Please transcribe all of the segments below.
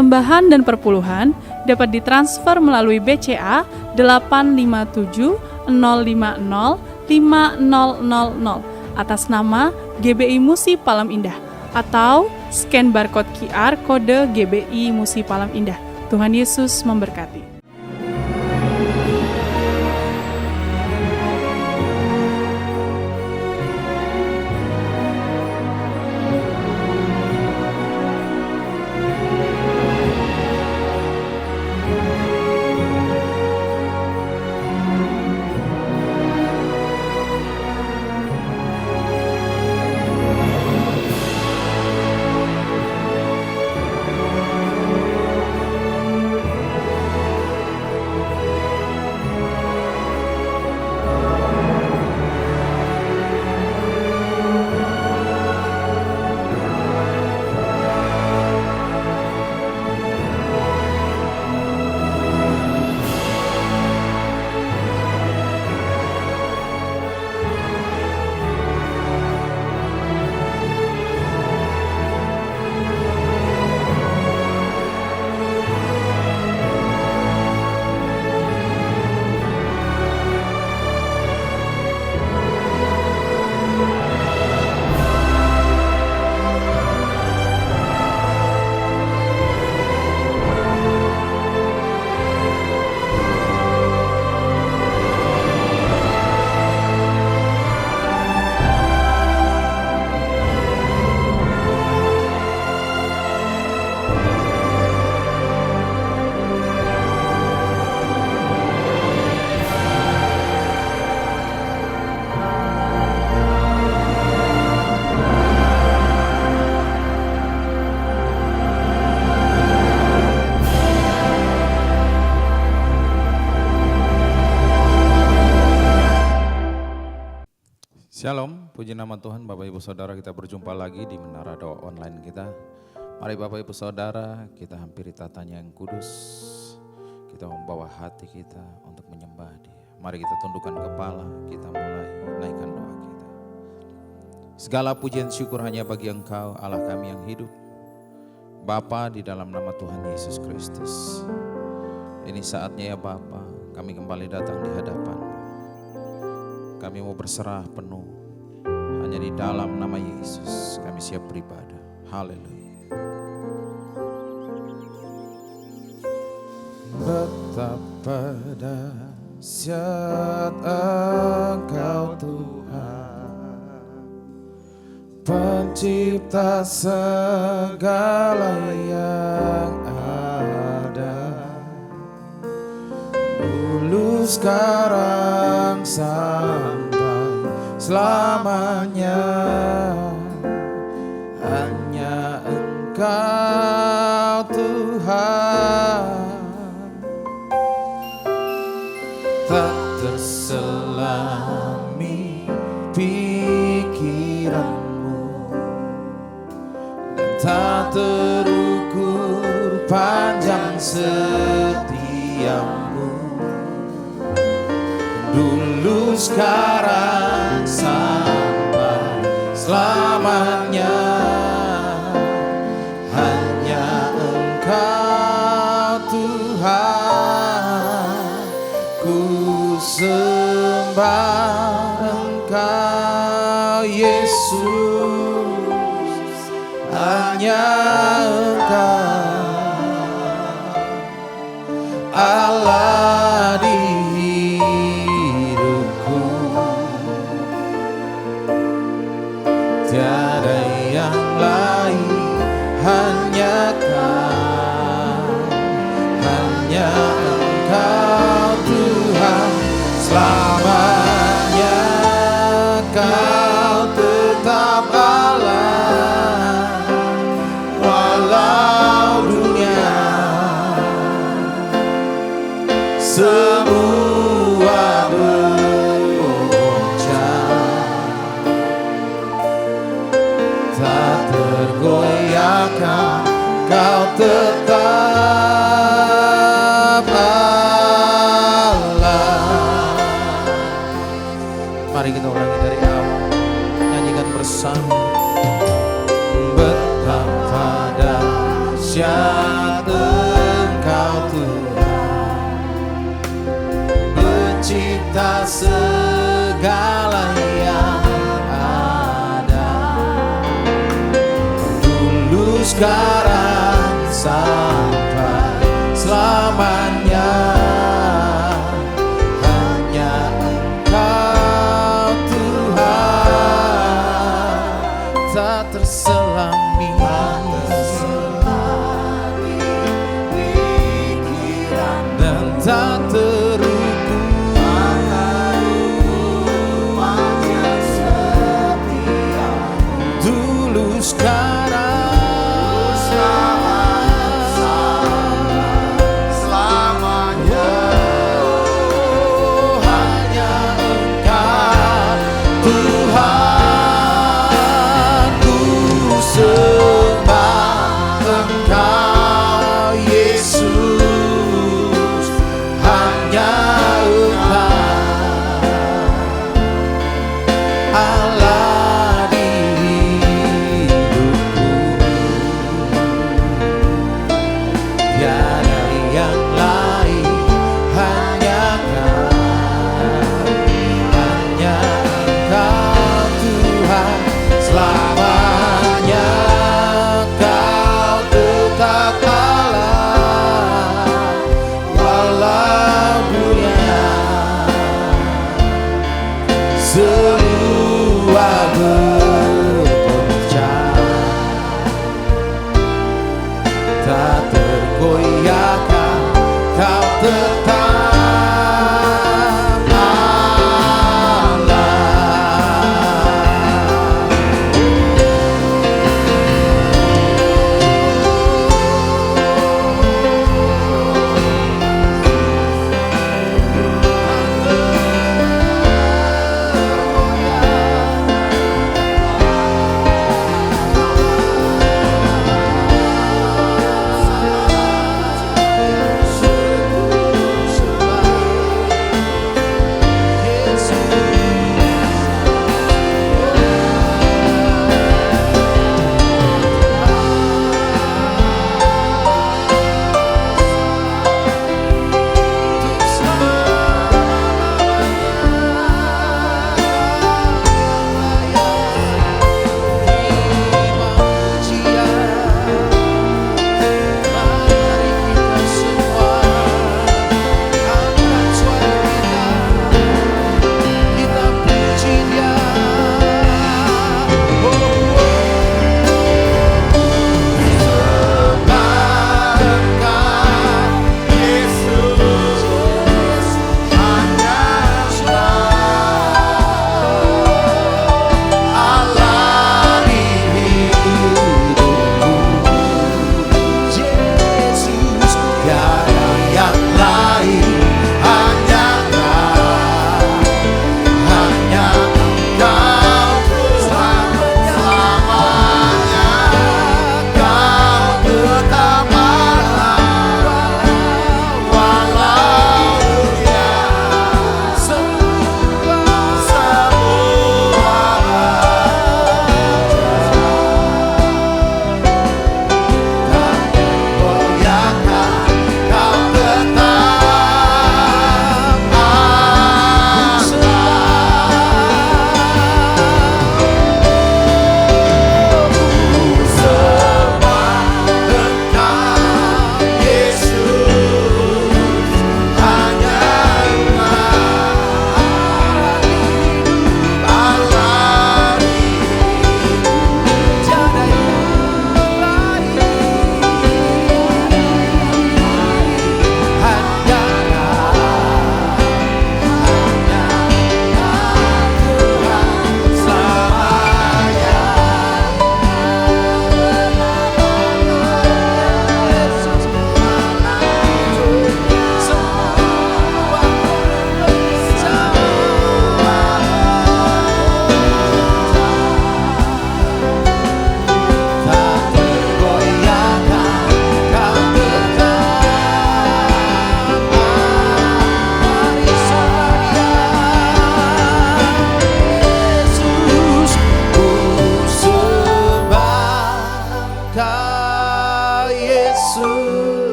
persembahan dan perpuluhan dapat ditransfer melalui BCA 857 050 5000 atas nama GBI Musi Palam Indah atau scan barcode QR kode GBI Musi Palam Indah. Tuhan Yesus memberkati. Shalom, puji nama Tuhan. Bapak Ibu Saudara, kita berjumpa lagi di Menara Doa Online kita. Mari Bapak Ibu Saudara, kita hampiri tatanya yang kudus. Kita membawa hati kita untuk menyembah Dia. Mari kita tundukkan kepala, kita mulai naikkan doa kita. Segala pujian syukur hanya bagi Engkau, Allah kami yang hidup. Bapa, di dalam nama Tuhan Yesus Kristus. Ini saatnya ya Bapa, kami kembali datang di hadapan-Mu. Kami mau berserah penuh hanya di dalam nama Yesus. Kami siap beribadah. Haleluya. Betapa dahsyat Engkau Tuhan, Pencipta segala yang ada, dulu sekarang sampai selamanya. Hanya Engkau Tuhan, tak terselami pikiranmu, dan tak terukur panjang setiamu. Dulu sekarang sampai selamanya, hanya Engkau Tuhan. Ku sembah Engkau Yesus, hanya Engkau Allah di hidupku. Tiada yang lain, hanya Kau, hanya Engkau Tuhan. Selamanya Kau tetap Allah, walau dunia semua bergoncang, tak tergoyahkan, Kau tetap Allah. Mari kita ulangi dari awal, nyanyikan bersama. Betapa dahsyat sekarang sampai selamanya. Hanya Engkau Tuhan, tak terselami pikiran dan tak terukur wajah setia dulu sekarang selamanya. Hanya Engkau Tuhan, ku sembah Engkau Yesus. Hanya Engkau Allah di hidupku, tiada yang lain, hanya Engkau Tuhan selamanya. Kau tetap Allah walau dunia semua berpecah, tak tergoyahkan, kau tetap Allah.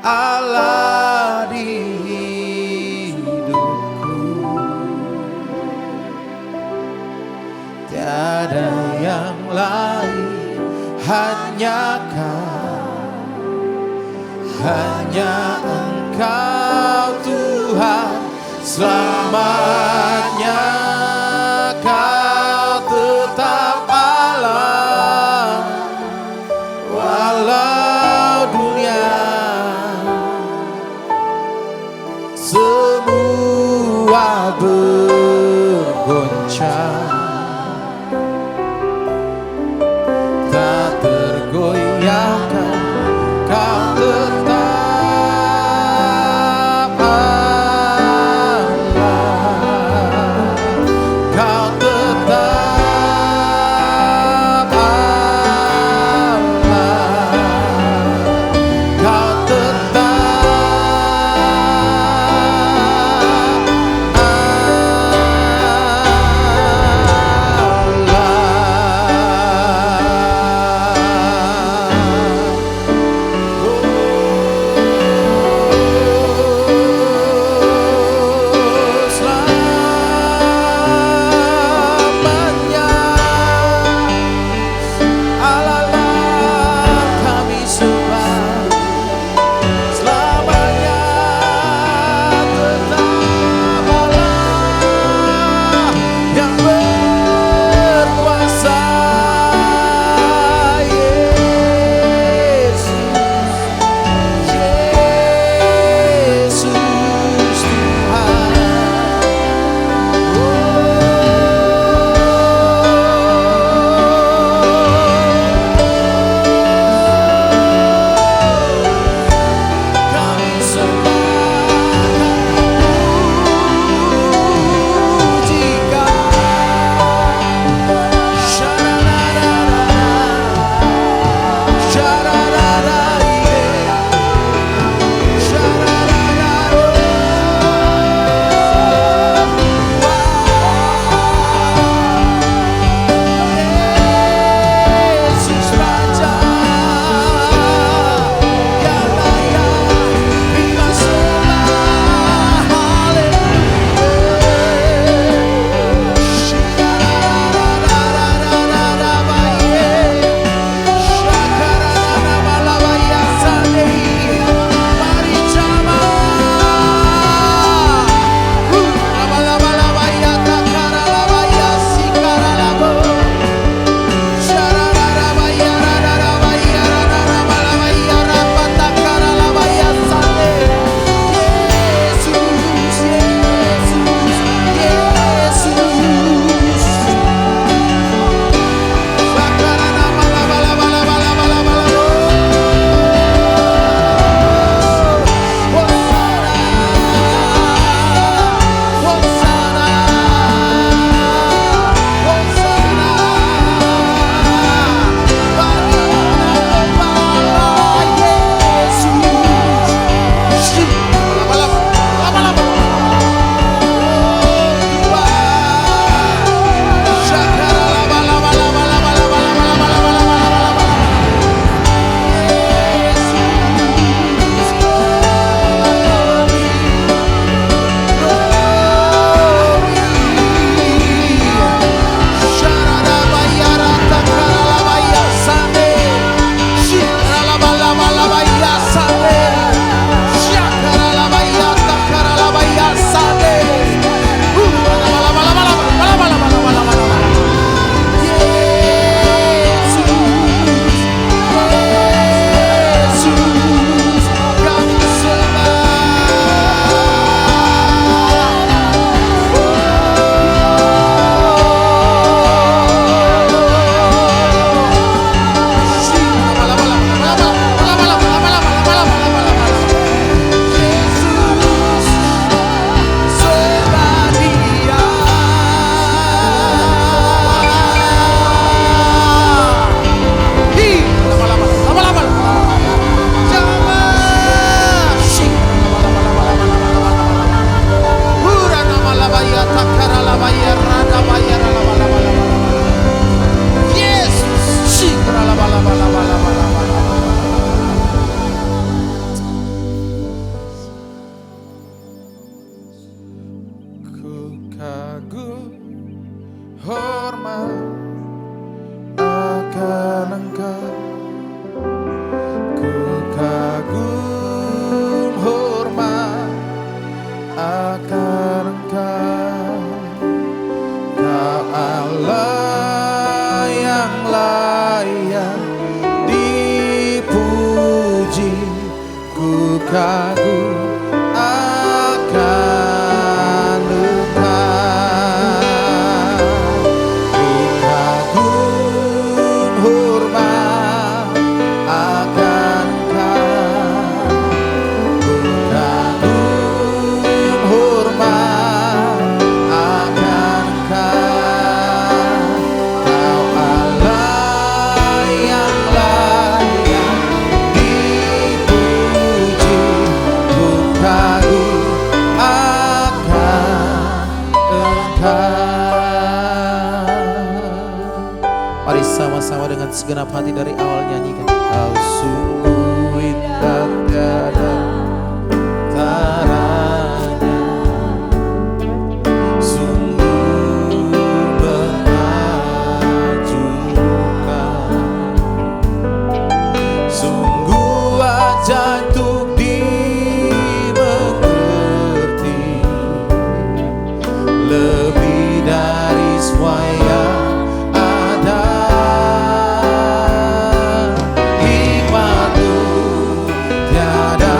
Allah di hidupku, yang lain, hanya Kau, hanya Engkau Tuhan selamanya. Kau tetap Allah, walau dunia semua bergoncang, tak tergoyahkan. Kau tetap Allah, Kau tetap Allah, Kau akan Engkau, ku kagum hormat akan Engkau. Kau Allah yang layak dipuji, ku kagum akan Engkau, ku kagum hormat akan Engkau, ku kagum hormat akan Engkau. Kau Allah yang layak dipuji, ku kagum akan Engkau. Mari sama-sama dengan segenap hati dari awal nyanyikan. Kau sungguh indah tiada taranya, sungguh menakjubkan, sungguh ajaib untuk dimengerti, lebih dari semua yang ada. Hikmat-Mu tiada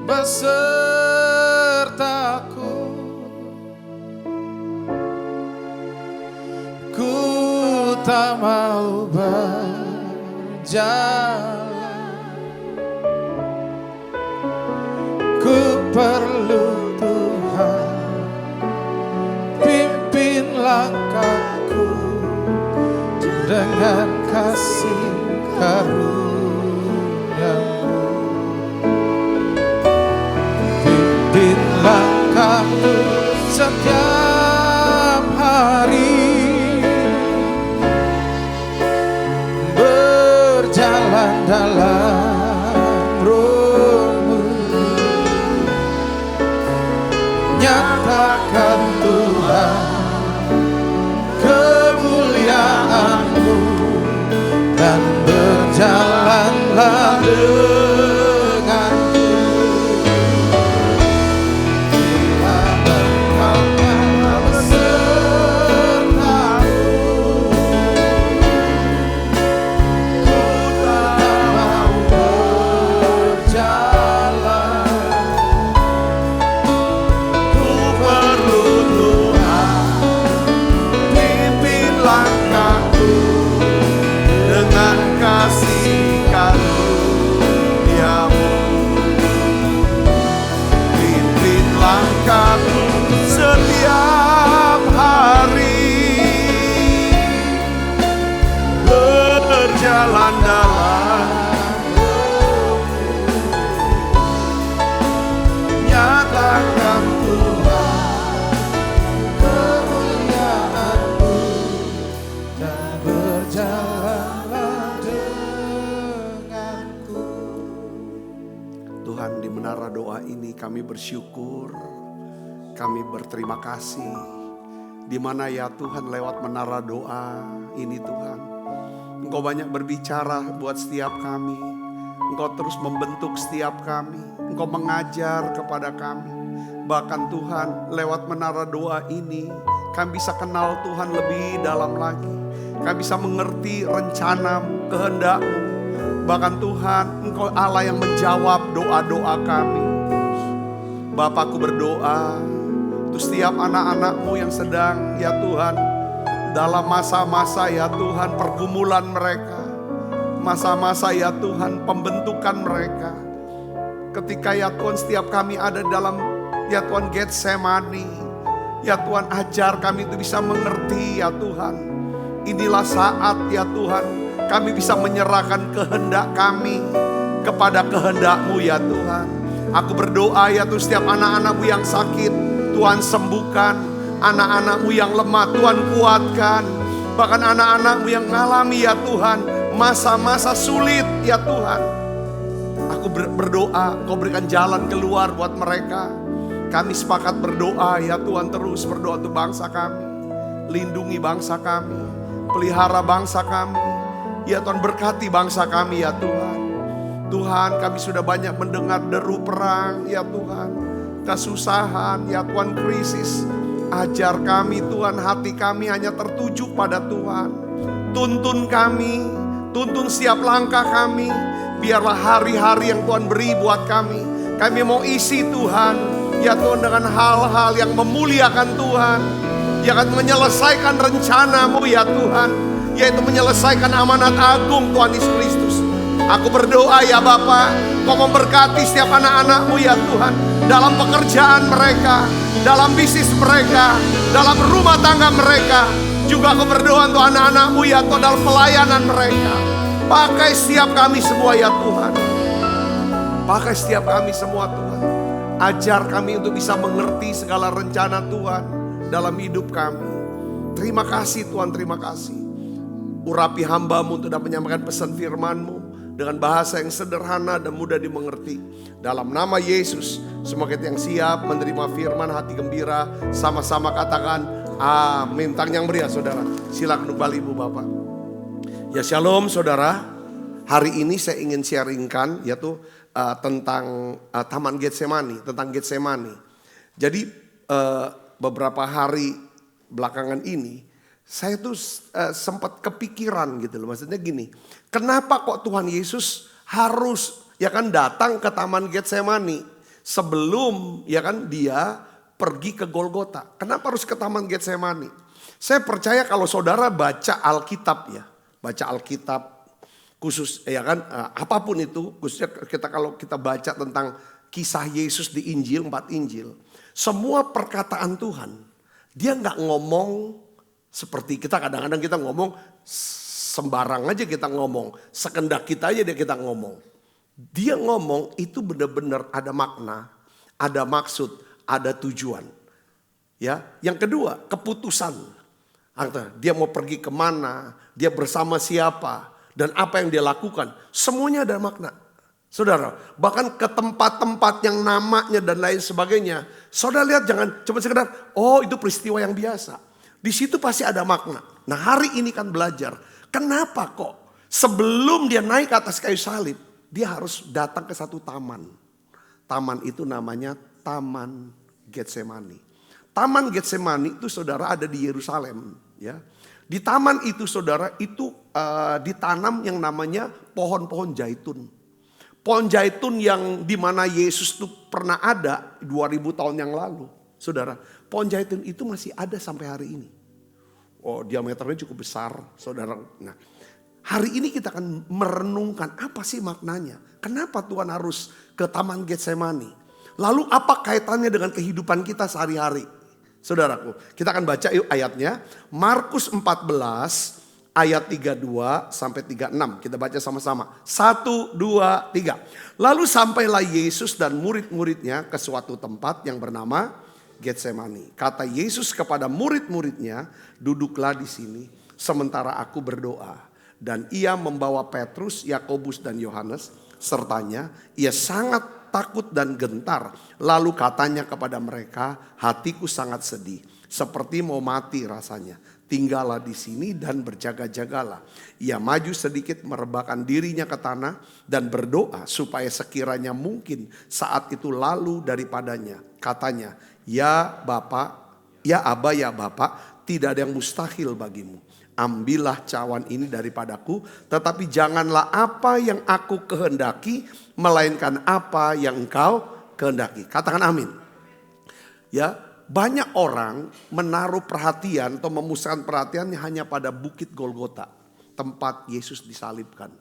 besertaku. Ku tak mau berjalan, ku perlu Tuhan, pimpin langkahku dengan kasih karunia-Mu. Pimpin langkahku setiap hari, berjalan dalam Roh-Mu. Nyatakan Tuhan kemuliaan-Mu dan berjalanlah denganku. Bila Engkau besertaku, ku tak mau berjalan. Ku perlu Tuhan, pimpin langkahku dengan kasih karunia-Mu. Pimpin langkahku setiap hari, berjalan dalam Roh-Mu. Nyatakan Tuhan kemuliaan-Mu dan berjalanlah denganku. Tuhan, di menara doa ini kami bersyukur, kami berterima kasih. Di mana ya Tuhan, lewat menara doa ini Tuhan, Engkau banyak berbicara buat setiap kami. Engkau terus membentuk setiap kami. Engkau mengajar kepada kami. Bahkan Tuhan, lewat menara doa ini kami bisa kenal Tuhan lebih dalam lagi. Kami bisa mengerti rencana-Mu, kehendak-Mu. Bahkan Tuhan, Engkau Allah yang menjawab doa-doa kami. Bapakku berdoa untuk setiap anak-anak-Mu yang sedang ya Tuhan dalam masa-masa ya Tuhan pergumulan mereka. Masa-masa ya Tuhan pembentukan mereka. Ketika ya Tuhan setiap kami ada dalam ya Tuhan Getsemani. Ya Tuhan, ajar kami itu bisa mengerti ya Tuhan. Inilah saat ya Tuhan kami bisa menyerahkan kehendak kami kepada kehendak-Mu ya Tuhan. Aku berdoa ya Tuhan, setiap anak-anak-Mu yang sakit Tuhan sembuhkan. Anak-anak-Mu yang lemah Tuhan kuatkan. Bahkan anak-anak-Mu yang mengalami ya Tuhan masa-masa sulit ya Tuhan. Aku berdoa Engkau berikan jalan keluar buat mereka. Kami sepakat berdoa ya Tuhan, terus berdoa untuk bangsa kami. Lindungi bangsa kami, pelihara bangsa kami. Ya Tuhan, berkati bangsa kami ya Tuhan. Tuhan, kami sudah banyak mendengar deru perang ya Tuhan. Kesusahan ya Tuhan, krisis. Ajar kami Tuhan, hati kami hanya tertuju pada Tuhan. Tuntun kami, tuntun setiap langkah kami. Biarlah hari-hari yang Tuhan beri buat kami. Kami mau isi Tuhan, ya Tuhan, dengan hal-hal yang memuliakan Tuhan. Yang akan menyelesaikan rencana-Mu ya Tuhan. Yaitu menyelesaikan amanat agung Tuhan Yesus Kristus. Aku berdoa ya Bapa, Kau memberkati setiap anak-anak-Mu ya Tuhan. Dalam pekerjaan mereka, dalam bisnis mereka, dalam rumah tangga mereka. Juga aku berdoa untuk anak-anak-Mu ya Tuhan, dalam pelayanan mereka. Pakai setiap kami semua ya Tuhan. Pakai setiap kami semua Tuhan. Ajar kami untuk bisa mengerti segala rencana Tuhan dalam hidup kami. Terima kasih Tuhan, terima kasih. Urapi hamba-Mu untuk dapat menyampaikan pesan firman-Mu dengan bahasa yang sederhana dan mudah dimengerti. Dalam nama Yesus, semua kita yang siap menerima firman, hati gembira, sama-sama katakan amin. Tangan yang meriah saudara, silakan kembali Ibu Bapak. Ya shalom saudara, hari ini saya ingin sharingkan yaitu tentang Taman Getsemani, tentang Getsemani. Jadi beberapa hari belakangan ini saya tuh sempat kepikiran gitu loh. Maksudnya gini, kenapa kok Tuhan Yesus harus ya kan datang ke Taman Getsemani sebelum ya kan dia pergi ke Golgota. Kenapa harus ke Taman Getsemani? Saya percaya kalau saudara baca Alkitab ya, baca Alkitab khusus ya kan apapun itu, khususnya kalau kita baca tentang kisah Yesus di Injil, 4 Injil, semua perkataan Tuhan, dia nggak ngomong seperti kita kadang-kadang kita ngomong sembarang aja kita ngomong, sekendak kita aja kita ngomong. Dia ngomong itu benar-benar ada makna, ada maksud, ada tujuan. Ya, yang kedua keputusan. Dia mau pergi kemana, dia bersama siapa, dan apa yang dia lakukan, semuanya ada makna. Saudara, bahkan ke tempat-tempat yang namanya dan lain sebagainya. Saudara lihat, jangan cuma sekedar, oh itu peristiwa yang biasa. Di situ pasti ada makna. Nah hari ini kan belajar, kenapa kok sebelum dia naik ke atas kayu salib, dia harus datang ke satu taman. Taman itu namanya Taman Getsemani. Taman Getsemani itu saudara ada di Yerusalem. Ya. Di taman itu saudara itu ditanam yang namanya pohon-pohon zaitun. Pohon zaitun yang dimana Yesus itu pernah ada 2000 tahun yang lalu. Saudara, pohon zaitun itu masih ada sampai hari ini. Oh, diameternya cukup besar, saudara. Nah, hari ini kita akan merenungkan apa sih maknanya. Kenapa Tuhan harus ke Taman Getsemani? Lalu apa kaitannya dengan kehidupan kita sehari-hari? Saudaraku, kita akan baca yuk ayatnya. Markus 14 ayat 32 sampai 36. Kita baca sama-sama. 1, 2, 3. Lalu sampailah Yesus dan murid-muridnya ke suatu tempat yang bernama Getsemani. Kata Yesus kepada murid-muridnya, duduklah di sini sementara aku berdoa. Dan ia membawa Petrus, Yakobus dan Yohanes sertanya. Ia sangat takut dan gentar. Lalu katanya kepada mereka, hatiku sangat sedih, seperti mau mati rasanya. Tinggallah di sini dan berjaga-jagalah. Ia maju sedikit merebahkan dirinya ke tanah dan berdoa supaya sekiranya mungkin saat itu lalu daripadanya. Katanya, ya Bapa, ya Aba, ya Bapa, tidak ada yang mustahil bagimu. Ambillah cawan ini daripadaku, tetapi janganlah apa yang aku kehendaki, melainkan apa yang engkau kehendaki. Katakan amin. Ya, banyak orang menaruh perhatian atau memusatkan perhatiannya hanya pada Bukit Golgota, tempat Yesus disalibkan.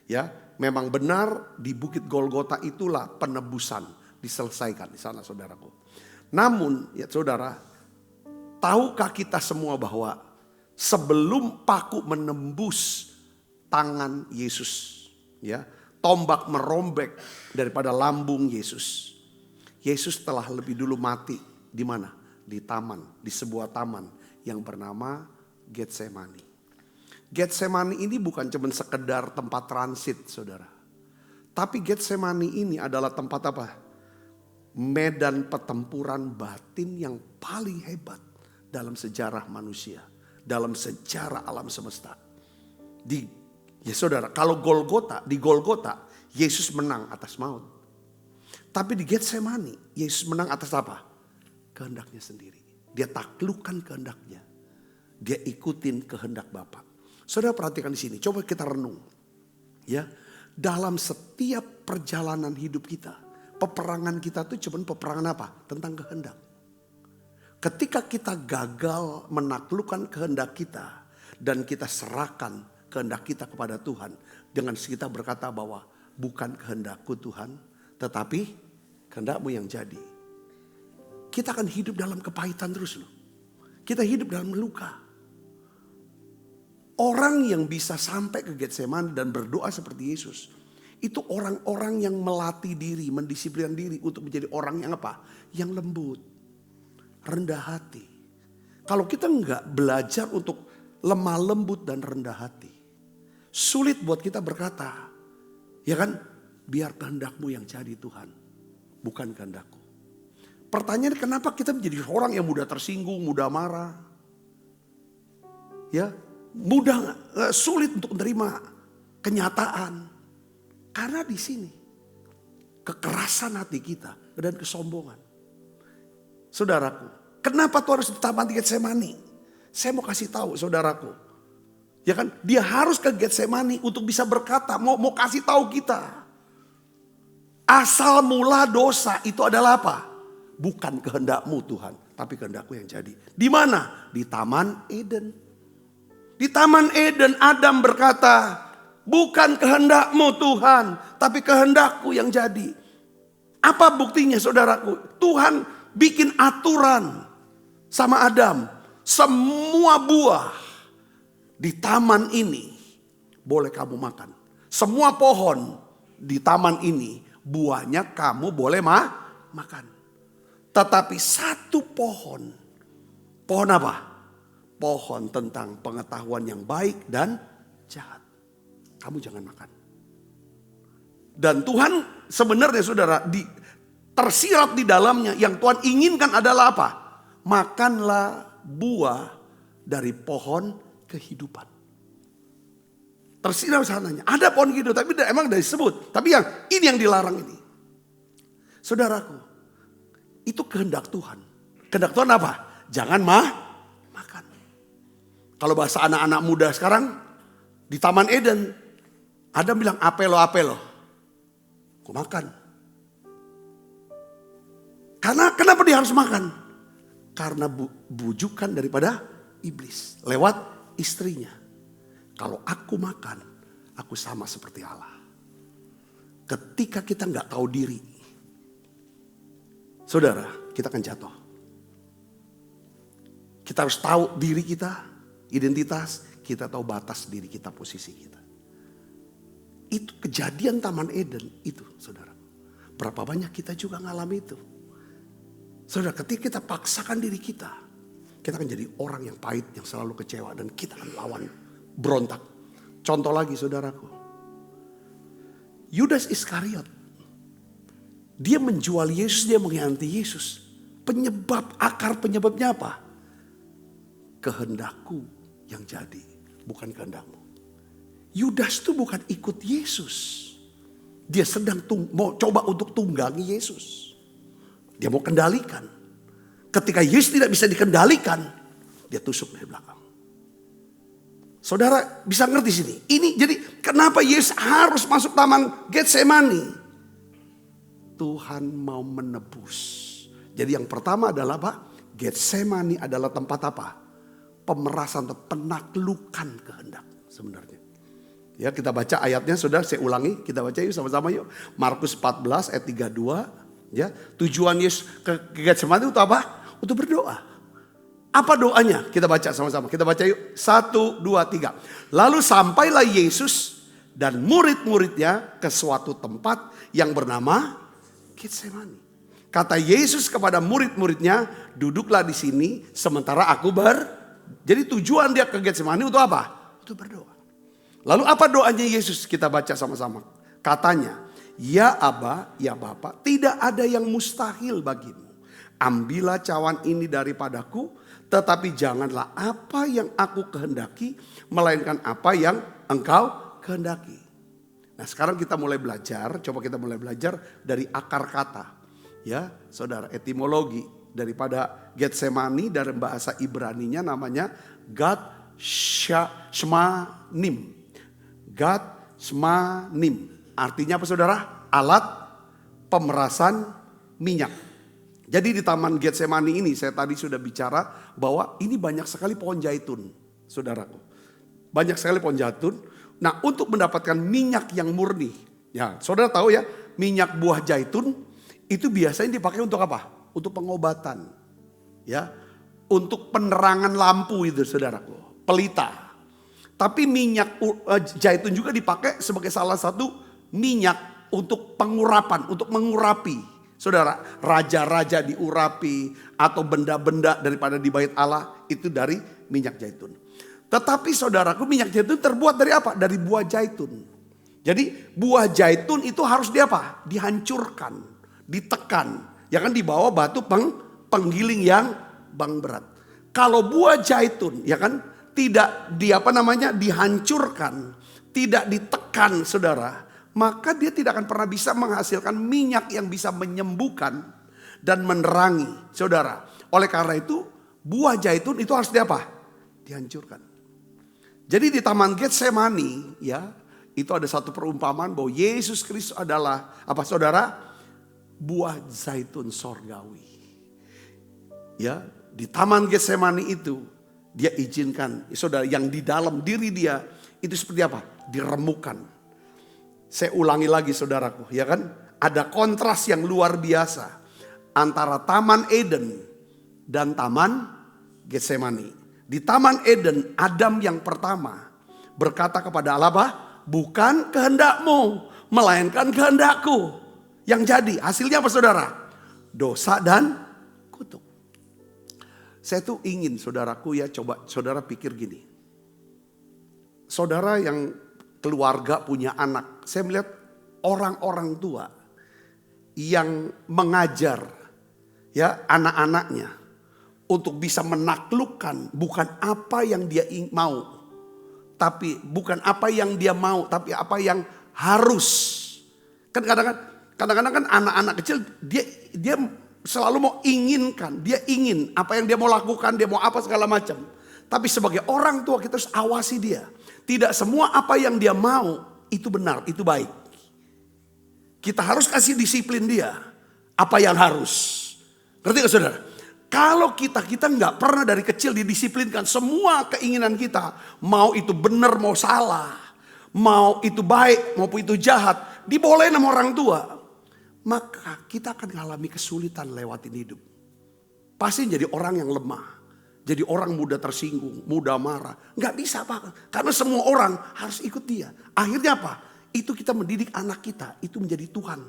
Ya, memang benar di Bukit Golgota itulah penebusan diselesaikan di sana, saudaraku. Namun, ya saudara, tahukah kita semua bahwa sebelum paku menembus tangan Yesus, ya, tombak merombek daripada lambung Yesus. Yesus telah lebih dulu mati di mana? Di taman, di sebuah taman yang bernama Getsemani. Getsemani ini bukan cuma sekedar tempat transit, saudara. Tapi Getsemani ini adalah tempat apa? Medan pertempuran batin yang paling hebat dalam sejarah manusia. Dalam sejarah alam semesta. Ya saudara, kalau di Golgota, Yesus menang atas maut. Tapi di Getsemani, Yesus menang atas apa? Kehendaknya sendiri. Dia taklukkan kehendaknya. Dia ikutin kehendak Bapa. Saudara perhatikan di sini, coba kita renung. Ya, dalam setiap perjalanan hidup kita, peperangan kita itu cuma peperangan apa? Tentang kehendak. Ketika kita gagal menaklukkan kehendak kita dan kita serahkan kehendak kita kepada Tuhan, dengan kita berkata bahwa bukan kehendakku Tuhan, tetapi kehendakmu yang jadi. Kita akan hidup dalam kepahitan terus loh. Kita hidup dalam luka. Orang yang bisa sampai ke Getsemani dan berdoa seperti Yesus, itu orang-orang yang melatih diri, mendisiplinkan diri untuk menjadi orang yang apa? Yang lembut. Rendah hati. Kalau kita nggak belajar untuk lemah lembut dan rendah hati, sulit buat kita berkata, ya kan, biar kehendakmu yang jadi Tuhan, bukan kehendakku. Pertanyaan, kenapa kita menjadi orang yang mudah tersinggung, mudah marah, ya, sulit untuk menerima kenyataan, karena di sini kekerasan hati kita dan kesombongan. Saudaraku, kenapa Tuhan harus di Taman Getsemani? Saya mau kasih tahu saudaraku. Ya kan, dia harus ke Getsemani untuk bisa berkata, mau kasih tahu kita. Asal mula dosa itu adalah apa? Bukan kehendakmu Tuhan, tapi kehendakku yang jadi. Di mana? Di Taman Eden. Di Taman Eden Adam berkata, bukan kehendakmu Tuhan, tapi kehendakku yang jadi. Apa buktinya saudaraku? Tuhan bikin aturan sama Adam. Semua buah di taman ini boleh kamu makan. Semua pohon di taman ini buahnya kamu boleh makan. Tetapi satu pohon. Pohon apa? Pohon tentang pengetahuan yang baik dan jahat. Kamu jangan makan. Dan Tuhan sebenarnya saudara tersirat di dalamnya yang Tuhan inginkan adalah apa? Makanlah buah dari pohon kehidupan. Tersirat sananya. Ada pohon kehidupan tapi emang dari disebut. Tapi ini yang dilarang ini. Saudaraku, itu kehendak Tuhan. Kehendak Tuhan apa? Jangan makan. Kalau bahasa anak-anak muda sekarang di Taman Eden, Adam bilang apelo. Aku makan. Karena kenapa dia harus makan? Karena bujukan daripada iblis lewat istrinya. Kalau aku makan, aku sama seperti Allah. Ketika kita nggak tahu diri, saudara, kita akan jatuh. Kita harus tahu diri kita, identitas, kita tahu batas diri kita, posisi kita. Itu kejadian Taman Eden itu, saudara. Berapa banyak kita juga ngalami itu. Saudara, ketika kita paksakan diri kita akan jadi orang yang pahit, yang selalu kecewa, dan kita akan lawan, berontak. Contoh lagi saudaraku. Yudas Iskariot. Dia menjual Yesus, dia mengkhianati Yesus. Akar penyebabnya apa? Kehendakku yang jadi, bukan kehendakmu. Yudas itu bukan ikut Yesus. Dia sedang mau coba untuk tunggangi Yesus. Dia mau kendalikan. Ketika Yesus tidak bisa dikendalikan, dia tusuk dari belakang. Saudara bisa ngerti sini. Ini jadi kenapa Yesus harus masuk taman Getsemani? Tuhan mau menebus. Jadi yang pertama adalah apa? Getsemani adalah tempat apa? Pemerasan atau penaklukan kehendak sebenarnya. Ya, kita baca ayatnya, saudara, saya ulangi, kita baca yuk sama-sama yuk. Markus 14 ayat 32, ya. Tujuan Yesus ke Getsemani itu apa? Untuk berdoa. Apa doanya? Kita baca sama-sama. Kita baca yuk. 1, 2, 3. Lalu sampailah Yesus dan murid-muridnya ke suatu tempat yang bernama Getsemani. Kata Yesus kepada murid-muridnya, duduklah di sini sementara aku Jadi tujuan dia ke Getsemani untuk apa? Untuk berdoa. Lalu apa doanya Yesus? Kita baca sama-sama. Katanya, ya Aba, ya Bapa, tidak ada yang mustahil bagimu. Ambillah cawan ini daripadaku, tetapi janganlah apa yang aku kehendaki, melainkan apa yang engkau kehendaki. Nah sekarang kita mulai belajar, coba kita mulai belajar dari akar kata. Ya saudara, etimologi daripada Getsemani dari bahasa Ibraninya namanya Gad Shmanim. Gad Shmanim. Artinya apa saudara? Alat pemerasan minyak. Jadi di Taman Getsemani ini saya tadi sudah bicara bahwa ini banyak sekali pohon zaitun, saudaraku. Banyak sekali pohon zaitun. Nah untuk mendapatkan minyak yang murni. Ya saudara tahu ya, minyak buah zaitun itu biasanya dipakai untuk apa? Untuk pengobatan. Ya, untuk penerangan lampu itu saudaraku. Pelita. Tapi minyak zaitun juga dipakai sebagai salah satu minyak untuk pengurapan, untuk mengurapi. Saudara, raja-raja diurapi atau benda-benda daripada di bait Allah itu dari minyak zaitun. Tetapi saudaraku, minyak zaitun terbuat dari apa? Dari buah zaitun. Jadi buah zaitun itu harus dihancurkan, ditekan. Ya kan, di bawah batu penggiling yang berat. Kalau buah zaitun ya kan tidak dihancurkan, tidak ditekan saudara, maka dia tidak akan pernah bisa menghasilkan minyak yang bisa menyembuhkan dan menerangi saudara. Oleh karena itu buah zaitun itu harus dihancurkan. Jadi di Taman Getsemani ya, itu ada satu perumpamaan bahwa Yesus Kristus adalah apa saudara? Buah zaitun sorgawi. Ya, di Taman Getsemani itu dia izinkan saudara yang di dalam diri dia itu seperti apa? Diremukan. Saya ulangi lagi saudaraku, ya kan? Ada kontras yang luar biasa antara Taman Eden dan Taman Getsemani. Di Taman Eden, Adam yang pertama berkata kepada Allah apa? Bukan kehendakmu, melainkan kehendakku yang jadi. Hasilnya apa saudara? Dosa dan kutuk. Saya tuh ingin saudaraku ya, coba saudara pikir gini. Saudara yang keluarga punya anak, saya melihat orang-orang tua yang mengajar ya anak-anaknya untuk bisa menaklukkan bukan apa yang dia mau. Tapi bukan apa yang dia mau, tapi apa yang harus. Kan kadang-kadang kan anak-anak kecil dia selalu mau inginkan, dia ingin apa yang dia mau lakukan, dia mau apa segala macam. Tapi sebagai orang tua kita harus awasi dia. Tidak semua apa yang dia mau itu benar, itu baik. Kita harus kasih disiplin dia. Apa yang harus. Ngerti gak saudara? Kalau kita nggak pernah dari kecil didisiplinkan semua keinginan kita, mau itu benar mau salah, mau itu baik maupun itu jahat, dibolehin sama orang tua, maka kita akan mengalami kesulitan lewatin hidup. Pasti jadi orang yang lemah, jadi orang mudah tersinggung, mudah marah, nggak bisa apa, karena semua orang harus ikut dia. Akhirnya apa? Itu kita mendidik anak kita itu menjadi Tuhan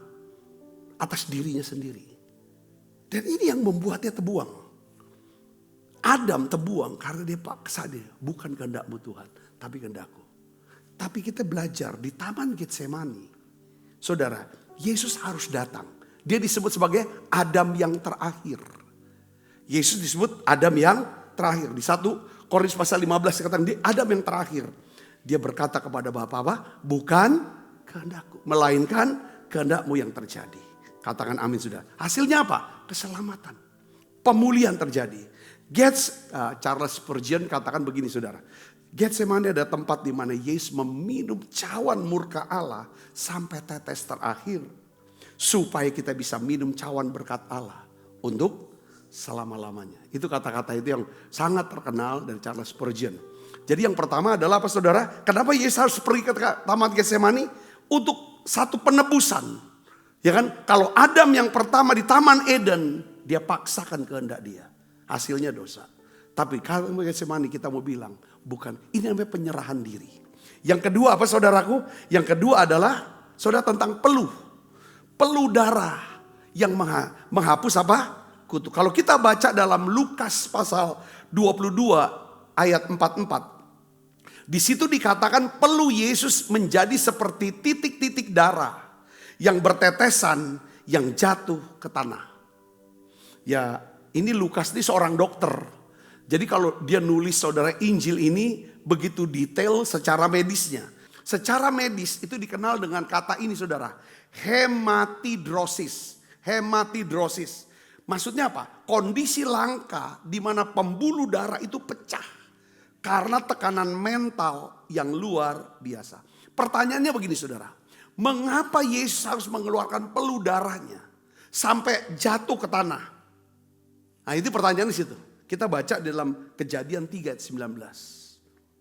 atas dirinya sendiri. Dan ini yang membuatnya terbuang. Adam terbuang karena dia paksa dia. Bukan kehendakmu Tuhan, tapi kehendakku. Tapi kita belajar di Taman Getsemani. Saudara, Yesus harus datang. Dia disebut sebagai Adam yang terakhir. Yesus disebut Adam yang terakhir. Di 1 Korintus pasal 15 dikatakan dia Adam yang terakhir. Dia berkata kepada Bapa apa? Bukan kehendakku, melainkan kehendakmu yang terjadi. Katakan amin sudah. Hasilnya apa? Keselamatan. Pemulihan terjadi. Charles Spurgeon katakan begini saudara. Getsemani ada tempat di mana Yesus meminum cawan murka Allah sampai tetes terakhir. Supaya kita bisa minum cawan berkat Allah untuk selama-lamanya. Itu kata-kata itu yang sangat terkenal dari Charles Spurgeon. Jadi yang pertama adalah apa saudara? Kenapa Yesus harus pergi ke Taman Getsemani? Untuk satu penebusan. Ya kan, kalau Adam yang pertama di Taman Eden, dia paksakan kehendak dia. Hasilnya dosa. Tapi kalau Getsemani kita mau bilang, bukan, ini namanya penyerahan diri. Yang kedua apa saudaraku? Yang kedua adalah, saudara tentang peluh. Peluh darah yang menghapus apa? Kutuk. Kalau kita baca dalam Lukas pasal 22 ayat 44. Di situ dikatakan peluh Yesus menjadi seperti titik-titik darah yang bertetesan, yang jatuh ke tanah. Ya ini Lukas ini seorang dokter. Jadi kalau dia nulis saudara Injil ini begitu detail secara medisnya. Secara medis itu dikenal dengan kata ini saudara. Hematidrosis. Hematidrosis. Maksudnya apa? Kondisi langka di mana pembuluh darah itu pecah. Karena tekanan mental yang luar biasa. Pertanyaannya begini saudara. Mengapa Yesus harus mengeluarkan peluh darahnya sampai jatuh ke tanah? Nah itu pertanyaan di situ. Kita baca dalam Kejadian 3 ayat 19.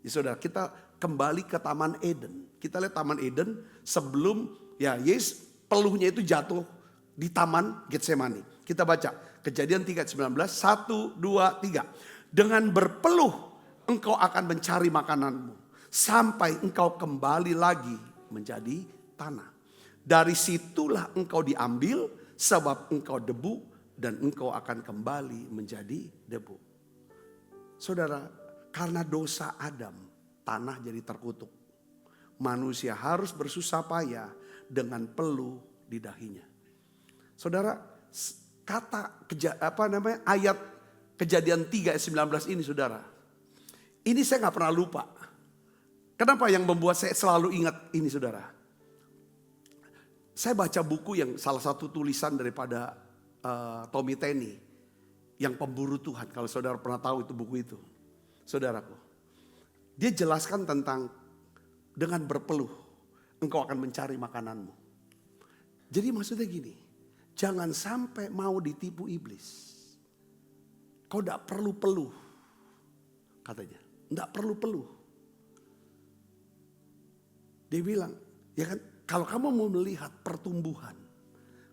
Ya saudara, kita kembali ke Taman Eden. Kita lihat Taman Eden sebelum ya Yesus peluhnya itu jatuh di Taman Getsemani. Kita baca Kejadian 3 ayat 19. 1, 2, 3. Dengan berpeluh engkau akan mencari makananmu sampai engkau kembali lagi menjadi tanah. Dari situlah engkau diambil sebab engkau debu dan engkau akan kembali menjadi debu. Saudara, karena dosa Adam, tanah jadi terkutuk. Manusia harus bersusah payah dengan peluh di dahinya. Saudara, kata ayat Kejadian 3 ayat 19 ini saudara. Ini saya gak pernah lupa. Kenapa yang membuat saya selalu ingat ini saudara? Saya baca buku yang salah satu tulisan daripada Tommy Tenney. Yang pemburu Tuhan. Kalau saudara pernah tahu itu buku itu. Saudaraku. Dia jelaskan tentang dengan berpeluh. engkau akan mencari makananmu. Jadi maksudnya gini, jangan sampai mau ditipu iblis. Kau tidak perlu peluh, katanya. Tidak perlu peluh. Dia bilang, ya kan, kalau kamu mau melihat pertumbuhan,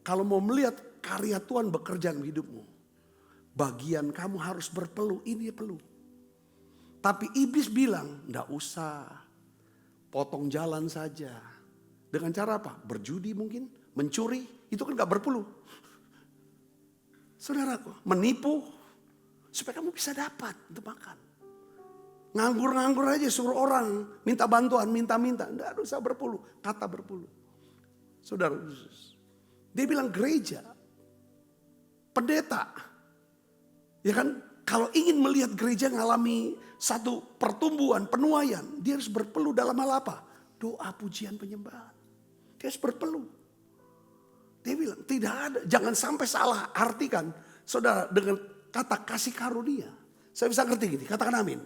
kalau mau melihat karya Tuhan bekerja dalam hidupmu, bagian kamu harus berpeluh, ini peluh. Tapi iblis bilang, tidak usah, potong jalan saja. Dengan cara apa? Berjudi mungkin, mencuri, itu kan gak berpeluh. Saudaraku, menipu, supaya kamu bisa dapat untuk makan. Nganggur-nganggur aja suruh orang minta bantuan, minta-minta. Enggak usah berpuluh, kata berpuluh. Saudara, dia bilang gereja, pendeta. Ya kan, kalau ingin melihat gereja mengalami satu pertumbuhan, penuaian, dia harus berpeluh dalam hal apa? Doa, pujian, penyembahan. Dia harus berpeluh. Dia bilang tidak ada, jangan sampai salah artikan saudara dengan kata kasih karunia. Saya bisa ngerti gini, katakan amin.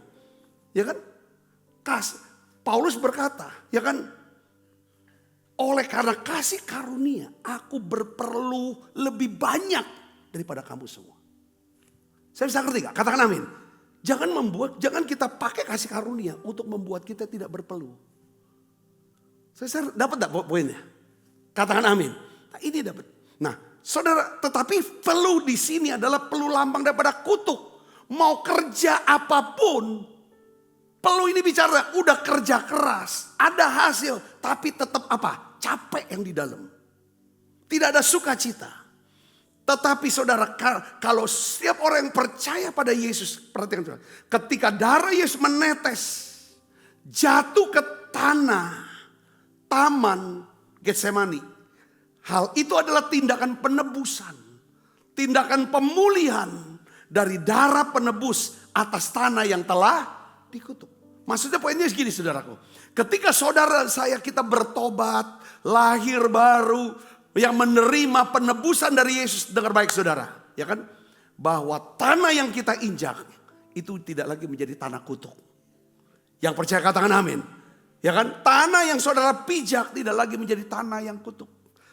Ya kan? Paulus berkata, ya kan? Oleh karena kasih karunia, aku berperlu lebih banyak daripada kamu semua. Saya bisa ngerti gak? Katakan amin. Jangan kita pakai kasih karunia untuk membuat kita tidak berpeluh. Saya dapat gak poinnya? Katakan amin. Nah, ini dapat. Nah, saudara, tetapi peluh di sini adalah peluh lambang daripada kutuk. Mau kerja apapun, peluh ini bicara udah kerja keras, ada hasil, tapi tetap apa? Capek yang di dalam. Tidak ada sukacita. Tetapi saudara, kalau setiap orang yang percaya pada Yesus, perhatikan saudara, ketika darah Yesus menetes, jatuh ke tanah, taman Getsemani. Hal itu adalah tindakan penebusan, tindakan pemulihan dari darah penebus atas tanah yang telah dikutuk. Maksudnya poinnya segini saudaraku. Ketika saudara saya kita bertobat, lahir baru, yang menerima penebusan dari Yesus, dengar baik saudara. Ya kan? Bahwa tanah yang kita injak, itu tidak lagi menjadi tanah kutuk. Yang percaya katakan amin. Ya kan? Tanah yang saudara pijak tidak lagi menjadi tanah yang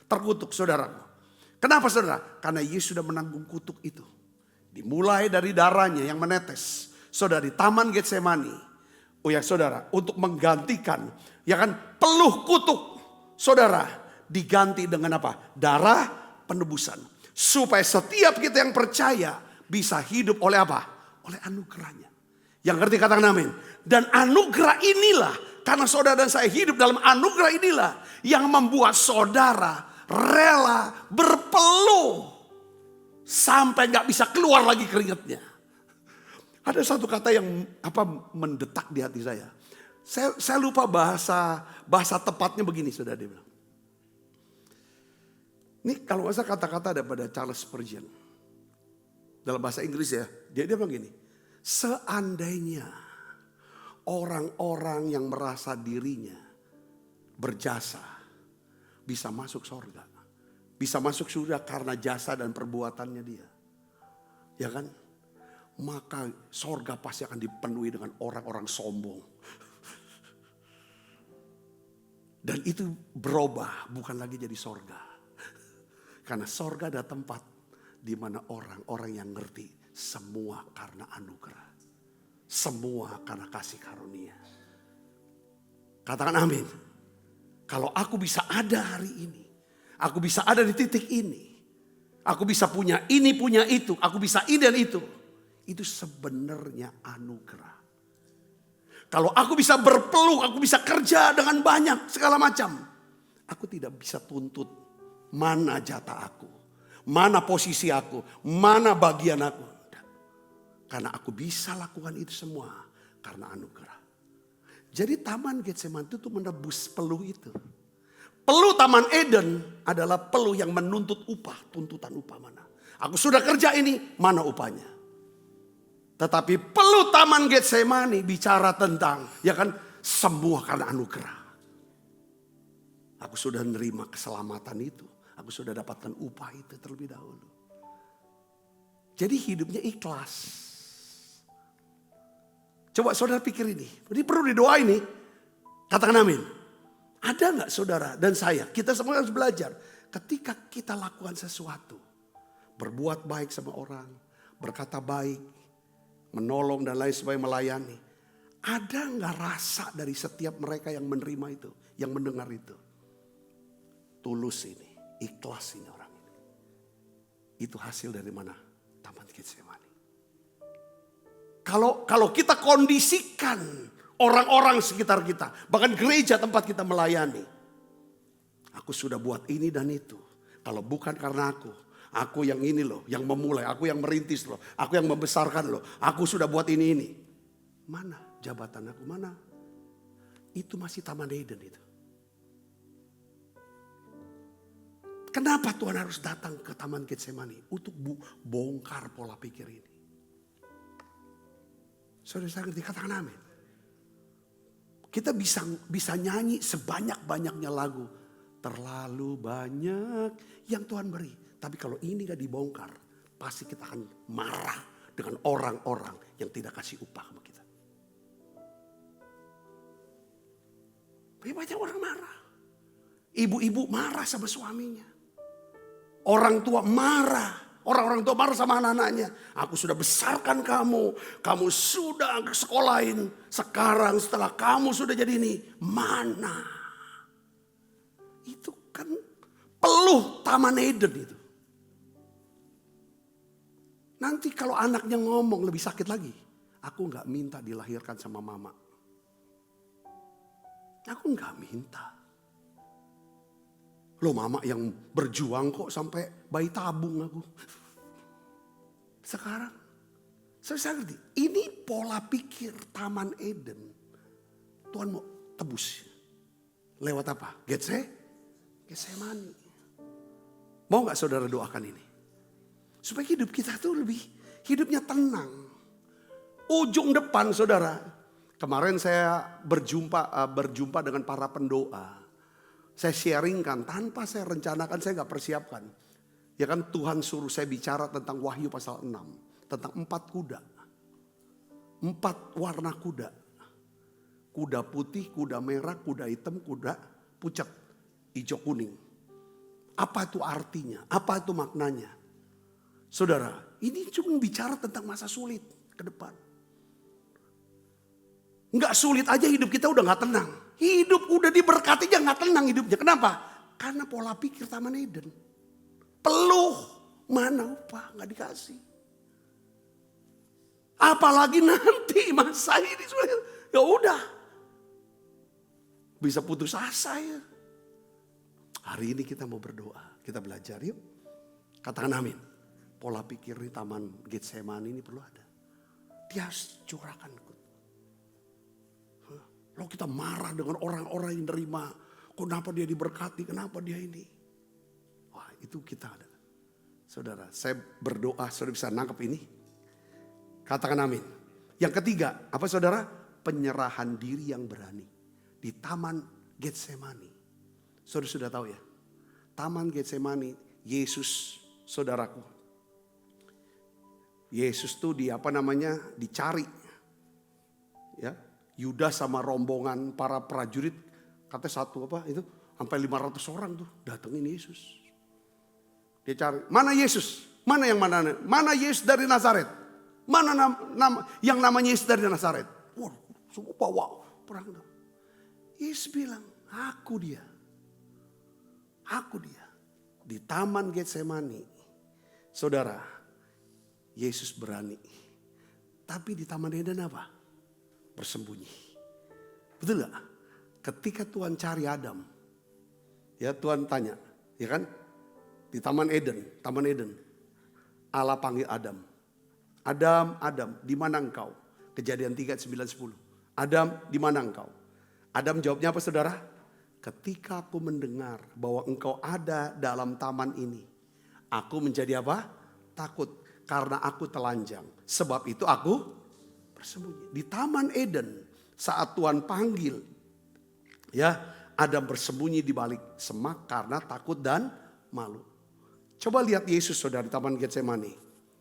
terkutuk saudara. Kenapa saudara? Karena Yesus sudah menanggung kutuk itu. Dimulai dari darahnya yang menetes. Saudara di taman Getsemani. Oh ya saudara, untuk menggantikan, ya kan, peluh kutuk. Saudara, diganti dengan apa? Darah penebusan. Supaya setiap kita yang percaya bisa hidup oleh apa? Oleh anugerahnya. Yang ngerti katakan amin. Dan anugerah inilah, karena saudara dan saya hidup dalam anugerah inilah yang membuat saudara rela berpeluh sampai gak bisa keluar lagi keringatnya. Ada satu kata yang mendetak di hati saya. Saya lupa bahasa tepatnya begini saudara, dia bilang. Ini kalau masa kata-kata daripada Charles Spurgeon. Dalam bahasa Inggris ya. Dia bilang gini. Seandainya orang-orang yang merasa dirinya berjasa bisa masuk surga. Bisa masuk surga karena jasa dan perbuatannya dia. Ya kan? Maka surga pasti akan dipenuhi dengan orang-orang sombong. Dan itu berubah, bukan lagi jadi surga. Karena surga ada tempat di mana orang-orang yang ngerti semua karena anugerah. Semua karena kasih karunia. Katakan amin. Kalau aku bisa ada hari ini. Aku bisa ada di titik ini. Aku bisa punya ini, punya itu. Aku bisa ini dan itu. Itu sebenarnya anugerah. Kalau aku bisa berpeluh, aku bisa kerja dengan banyak segala macam. Aku tidak bisa tuntut mana jatah aku. Mana posisi aku. Mana bagian aku. Karena aku bisa lakukan itu semua karena anugerah. Jadi taman Getsemani itu menebus peluh itu. Peluh Taman Eden adalah peluh yang menuntut upah. Tuntutan upah mana. Aku sudah kerja ini, mana upahnya. Tetapi peluh Taman Getsemani bicara tentang, ya kan, semua karena anugerah. Aku sudah menerima keselamatan itu. Aku sudah dapatkan upah itu terlebih dahulu. Jadi hidupnya ikhlas. Coba saudara pikir ini. Ini perlu didoa ini. Katakan amin. Ada nggak saudara dan saya, kita semua harus belajar. Ketika kita lakukan sesuatu, berbuat baik sama orang, berkata baik, menolong dan lain sebagainya, melayani. Ada nggak rasa dari setiap mereka yang menerima itu, yang mendengar itu? Tulus ini, ikhlas ini orang ini. Itu hasil dari mana? Taman Getsemani. Kalau kita kondisikan orang-orang sekitar kita, bahkan gereja tempat kita melayani. Aku sudah buat ini dan itu. Kalau bukan karena aku yang ini loh, yang memulai, aku yang merintis loh, aku yang membesarkan loh, aku sudah buat ini. Mana jabatan aku, mana? Itu masih Taman Eden itu. Kenapa Tuhan harus datang ke Taman Getsemani? Untuk bongkar pola pikir ini. Saudara ngerti, katakan amin. Kita bisa nyanyi sebanyak-banyaknya lagu. Terlalu banyak yang Tuhan beri. Tapi kalau ini gak dibongkar, pasti kita akan marah dengan orang-orang yang tidak kasih upah sama kita. Banyak orang marah. Ibu-ibu marah sama suaminya. Orang tua marah. Orang-orang tua marah sama anak-anaknya. Aku sudah besarkan kamu. Kamu sudah sekolahin. Sekarang setelah kamu sudah jadi ini. Mana? Itu kan peluh Taman Eden itu. Nanti kalau anaknya ngomong lebih sakit lagi. Aku gak minta dilahirkan sama mama. Aku gak minta. Loh mama yang berjuang kok sampai bayi tabung aku. Sekarang, saya ngerti. Ini pola pikir Taman Eden. Tuhan mau tebus. Lewat apa? Getsemani. Mau gak saudara doakan ini? Supaya hidup kita tuh lebih, hidupnya tenang. Ujung depan saudara. Kemarin saya berjumpa dengan para pendoa. Saya sharingkan tanpa saya rencanakan, saya gak persiapkan. Ya kan Tuhan suruh saya bicara tentang Wahyu pasal 6. Tentang 4 kuda. 4 warna kuda. Kuda putih, kuda merah, kuda hitam, kuda pucat. Hijau kuning. Apa itu artinya? Apa itu maknanya? Saudara, ini cuma bicara tentang masa sulit ke depan. Nggak sulit aja hidup kita udah gak tenang. Hidup udah diberkati aja gak tenang hidupnya. Kenapa? Karena pola pikir Taman Eden. Peluh. Mana upah gak dikasih. Apalagi nanti masa ini sudah. Ya udah. Bisa putus asa ya. Hari ini kita mau berdoa. Kita belajar yuk. Katakan amin. Pola pikir di Taman Getsemani ini perlu ada. Dia harus curahkan. Lalu kita marah dengan orang-orang yang nerima. Kenapa dia diberkati, kenapa dia ini. Wah itu kita ada. Saudara, saya berdoa saudara bisa nangkep ini. Katakan amin. Yang ketiga, apa saudara? Penyerahan diri yang berani. Di Taman Getsemani. Saudara sudah tahu ya. Taman Getsemani, Yesus saudaraku. Yesus tuh dicari. Ya. Yudas sama rombongan para prajurit. Katanya sampai 500 orang tuh datengin Yesus. Dia cari, mana Yesus? Mana Yesus dari Nazaret? Mana yang namanya Yesus dari Nazaret? Wah, semua bawa perang. Yesus bilang, aku dia. Aku dia. Di Taman Getsemani. Saudara, Yesus berani. Tapi di Taman Eden apa? Bersembunyi. Betul gak? Ketika Tuhan cari Adam. Ya Tuhan tanya. Ya kan? Di Taman Eden. Allah panggil Adam. Adam, di mana engkau? Kejadian 3, 9, 10. Adam, di mana engkau? Adam jawabnya apa saudara? Ketika aku mendengar bahwa engkau ada dalam taman ini. Aku menjadi apa? Takut. Karena aku telanjang. Sebab itu aku bersembunyi. Di Taman Eden saat Tuhan panggil. Ya, Adam bersembunyi di balik semak karena takut dan malu. Coba lihat Yesus saudara di Taman Getsemani.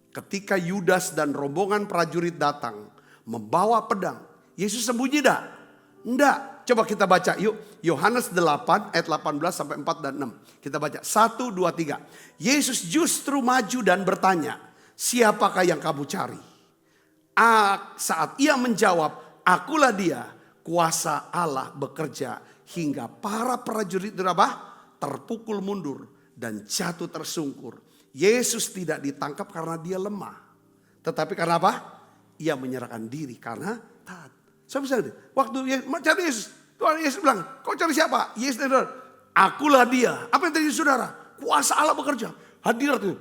Ketika Yudas dan rombongan prajurit datang membawa pedang. Yesus sembunyi enggak? Enggak. Coba kita baca yuk. Yohanes 8 ayat 18 sampai 4 dan 6. Kita baca 1, 2, 3. Yesus justru maju dan bertanya, siapakah yang kamu cari? Saat ia menjawab, akulah dia. Kuasa Allah bekerja hingga para prajurit terpukul mundur dan jatuh tersungkur. Yesus tidak ditangkap karena dia lemah. Tetapi karena apa? Ia menyerahkan diri karena taat. Saudara, waktu cari Yesus, Tuhan Yesus bilang, kau cari siapa? Yesus bilang, akulah dia. Apa yang terjadi saudara? Kuasa Allah bekerja. Hadirat itu,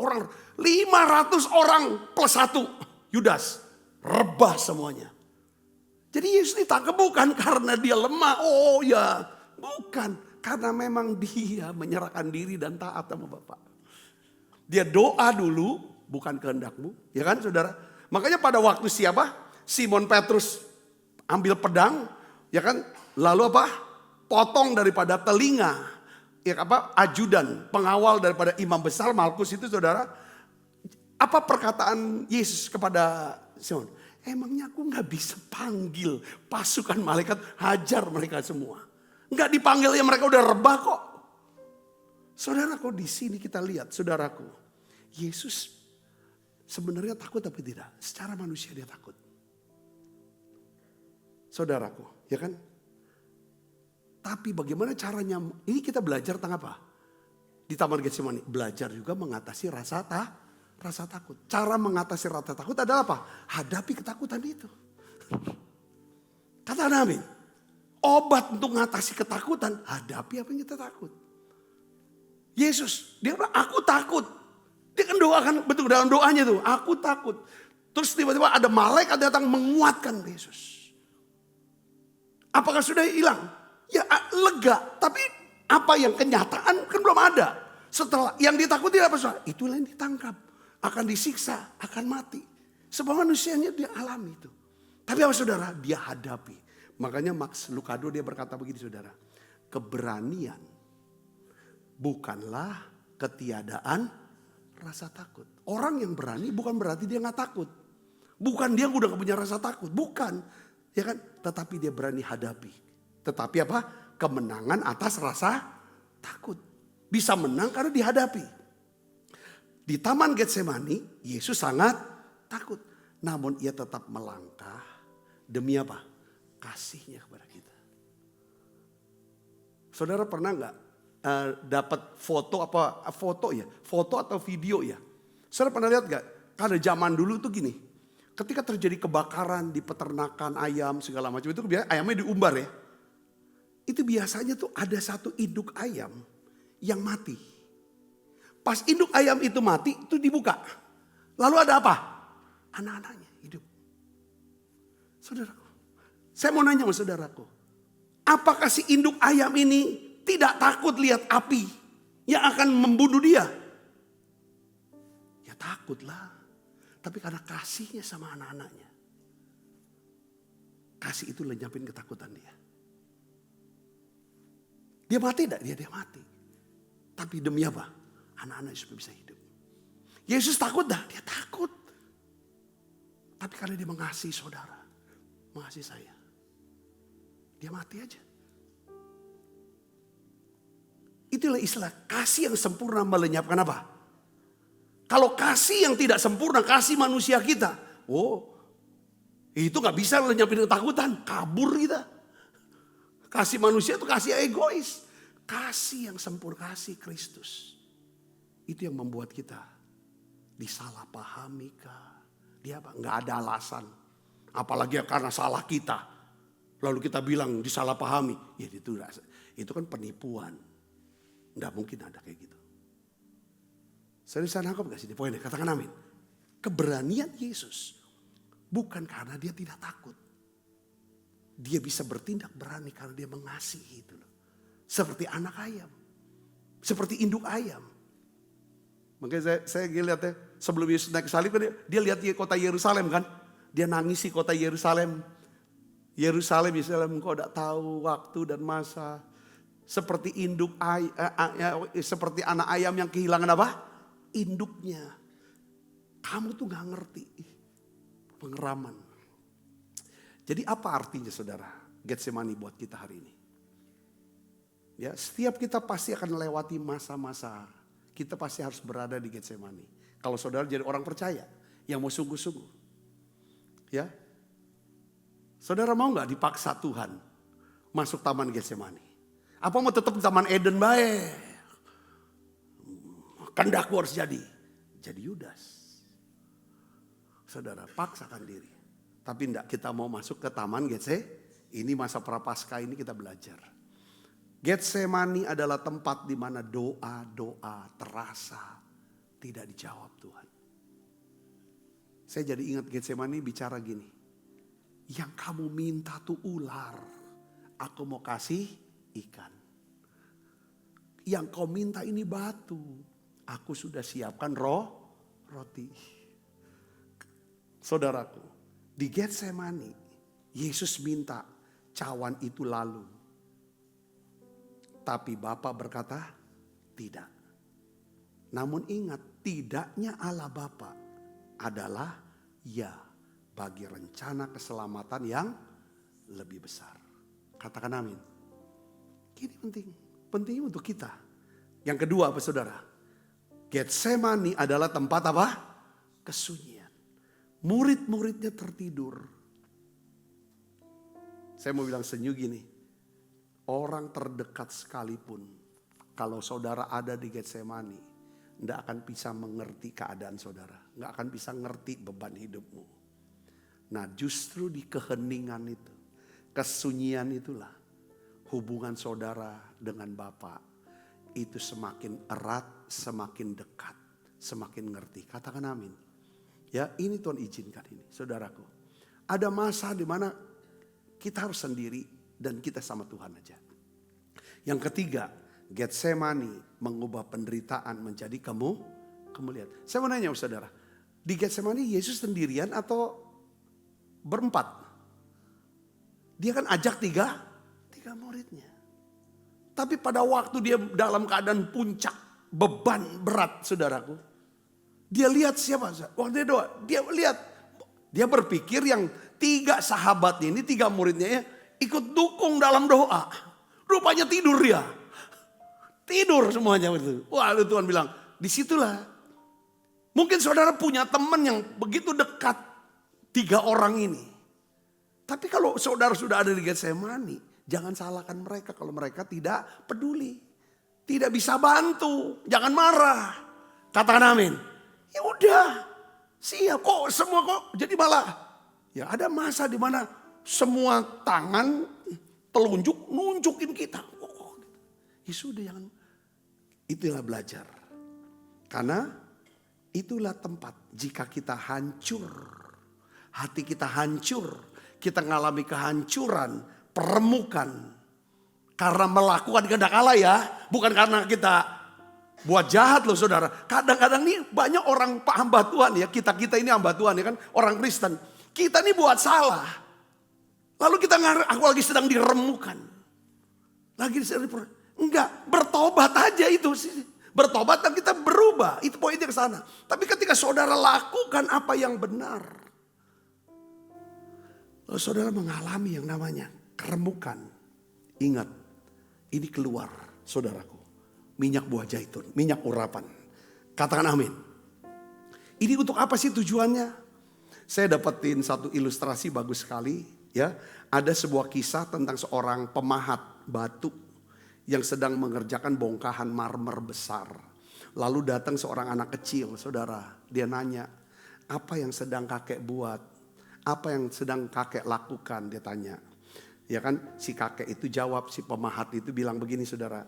orang 500 orang plus 1. Yudas, rebah semuanya. Jadi Yesus ditangkap bukan karena dia lemah. Oh ya, bukan. Karena memang dia menyerahkan diri dan taat sama Bapak. Dia doa dulu, bukan kehendakmu. Ya kan saudara? Makanya pada waktu siapa? Simon Petrus ambil pedang. Ya kan? Lalu apa? Potong daripada telinga. Ya apa? Ajudan, pengawal daripada imam besar Malkus itu saudara. Apa perkataan Yesus kepada Simon? Emangnya aku gak bisa panggil pasukan malaikat hajar mereka semua. Gak dipanggil ya mereka udah rebah kok. Saudaraku di sini kita lihat saudaraku. Yesus sebenarnya takut tapi tidak. Secara manusia dia takut. Saudaraku ya kan. Tapi bagaimana caranya. Ini kita belajar tentang apa? Di Taman Getsemani. Belajar juga mengatasi rasa takut. Cara mengatasi rasa takut adalah apa? Hadapi ketakutan itu. Kata Nabi, obat untuk mengatasi ketakutan, hadapi apa yang kita takut. Yesus, dia bilang, aku takut. Dia kan doakan, betul dalam doanya tuh, aku takut. Terus tiba-tiba ada malaikat datang menguatkan Yesus. Apakah sudah hilang? Ya lega, tapi apa yang kenyataan kan belum ada. Setelah yang ditakuti apa? Itulah yang ditangkap. Akan disiksa, akan mati. Sebab manusianya dia alami itu. Tapi apa saudara? Dia hadapi. Makanya Max Lucado dia berkata begini saudara. Keberanian bukanlah ketiadaan rasa takut. Orang yang berani bukan berarti dia gak takut. Bukan dia udah gak punya rasa takut. Bukan. Ya kan? Tetapi dia berani hadapi. Tetapi apa? Kemenangan atas rasa takut. Bisa menang karena dihadapi. Di Taman Getsemani, Yesus sangat takut. Namun ia tetap melangkah demi apa? Kasihnya kepada kita. Saudara pernah nggak dapat foto atau video ya? Saudara pernah lihat nggak? Karena zaman dulu tuh gini, ketika terjadi kebakaran di peternakan ayam segala macam itu ayamnya diumbar ya. Itu biasanya tuh ada satu induk ayam yang mati. Pas induk ayam itu mati, itu dibuka. Lalu ada apa? Anak-anaknya hidup. Saudaraku, saya mau nanya sama saudaraku. Apakah si induk ayam ini tidak takut lihat api yang akan membunuh dia? Ya takutlah. Tapi karena kasihnya sama anak-anaknya. Kasih itu lenyapin ketakutan dia. Dia mati enggak? Dia mati. Tapi demi apa? Anak-anak supaya bisa hidup. Yesus takut dah, dia takut. Tapi karena dia mengasihi saudara, mengasihi saya, dia mati aja. Itulah istilah kasih yang sempurna melenyapkan apa? Kalau kasih yang tidak sempurna, kasih manusia kita, itu gak bisa melenyapin ketakutan, kabur kita. Kasih manusia itu kasih egois. Kasih yang sempurna, kasih Kristus. Itu yang membuat kita disalahpahami kah? Dia apa? Nggak ada alasan. Apalagi karena salah kita. Lalu kita bilang disalahpahami. Ya itu kan penipuan. Nggak mungkin ada kayak gitu. Saya bisa nangkap gak sih? Poinnya katakan amin. Keberanian Yesus bukan karena dia tidak takut. Dia bisa bertindak berani karena dia mengasihi itu. Seperti anak ayam. Seperti induk ayam. Makanya saya lihat ya, sebelum Yesus naik ke salib kan dia lihat kota Yerusalem kan. Dia nangisi kota Yerusalem. Yerusalem engkau tidak tahu waktu dan masa. Seperti seperti anak ayam yang kehilangan apa? Induknya. Kamu tuh gak ngerti. Pengeraman. Jadi apa artinya saudara? Getsemani buat kita hari ini. Ya, setiap kita pasti akan melewati masa-masa. Kita pasti harus berada di Getsemani. Kalau saudara jadi orang percaya yang mau sungguh-sungguh. Ya. Saudara mau gak dipaksa Tuhan masuk taman Getsemani? Apa mau tetap di taman Eden baik? Kehendakku harus jadi Yudas. Saudara paksakan diri. Tapi enggak, kita mau masuk ke taman Getsemani. Ini masa prapaskah ini kita belajar. Getsemani adalah tempat di mana doa-doa terasa tidak dijawab Tuhan. Saya jadi ingat Getsemani bicara gini. Yang kamu minta tuh ular, aku mau kasih ikan. Yang kau minta ini batu, aku sudah siapkan roti. Saudaraku, di Getsemani Yesus minta cawan itu lalu. Tapi Bapa berkata tidak. Namun ingat, tidaknya Allah Bapa adalah ya bagi rencana keselamatan yang lebih besar. Katakan amin. Ini penting untuk kita. Yang kedua apa saudara? Getsemani adalah tempat apa? Kesunyian. Murid-muridnya tertidur. Saya mau bilang senyu gini, orang terdekat sekalipun, kalau saudara ada di Getsemani, tidak akan bisa mengerti keadaan saudara. Tidak akan bisa ngerti beban hidupmu. Nah justru di keheningan itu, kesunyian itulah, hubungan saudara dengan Bapa itu semakin erat, semakin dekat, semakin ngerti. Katakan amin. Ya ini Tuhan izinkan ini, saudaraku. Ada masa di mana kita harus sendiri dan kita sama Tuhan aja. Yang ketiga, Getsemani mengubah penderitaan menjadi kemuliaan. Saya mau nanya saudara, di Getsemani Yesus sendirian atau berempat? Dia kan ajak tiga muridnya. Tapi pada waktu dia dalam keadaan puncak beban berat saudaraku, dia lihat siapa? Waktu dia doa, dia berpikir yang 3 sahabat ini, 3 muridnya ya, ikut dukung dalam doa. Rupanya tidur dia. Tidur semuanya itu. Wah Tuhan bilang, disitulah. Mungkin saudara punya teman yang begitu dekat 3 orang ini. Tapi kalau saudara sudah ada di Getsemani, jangan salahkan mereka kalau mereka tidak peduli. Tidak bisa bantu, jangan marah. Katakan amin. Ya udah, siap kok semua kok jadi malah. Ya ada masa di mana semua tangan telunjuk nunjukin kita. Ya sudah jangan. Itulah belajar. Karena itulah tempat jika kita hancur. Hati kita hancur. Kita mengalami kehancuran. Peremukan. Karena melakukan kehendak Allah ya. Bukan karena kita buat jahat loh saudara. Kadang-kadang nih banyak orang hamba Tuhan ya. Kita ini hamba Tuhan ya kan. Orang Kristen. Kita ini buat salah. Lalu kita aku lagi sedang diremukan. Enggak, bertobat aja itu sih. Bertobat dan kita berubah. Itu poinnya ke sana. Tapi ketika saudara lakukan apa yang benar. Lalu saudara mengalami yang namanya keremukan. Ingat, ini keluar saudaraku. Minyak buah zaitun, minyak urapan. Katakan amin. Ini untuk apa sih tujuannya? Saya dapetin satu ilustrasi bagus sekali ya. Ada sebuah kisah tentang seorang pemahat batu yang sedang mengerjakan bongkahan marmer besar. Lalu datang seorang anak kecil, saudara. Dia nanya, apa yang sedang kakek buat? Apa yang sedang kakek lakukan? Dia tanya. Ya kan, si kakek itu jawab, si pemahat itu bilang begini saudara.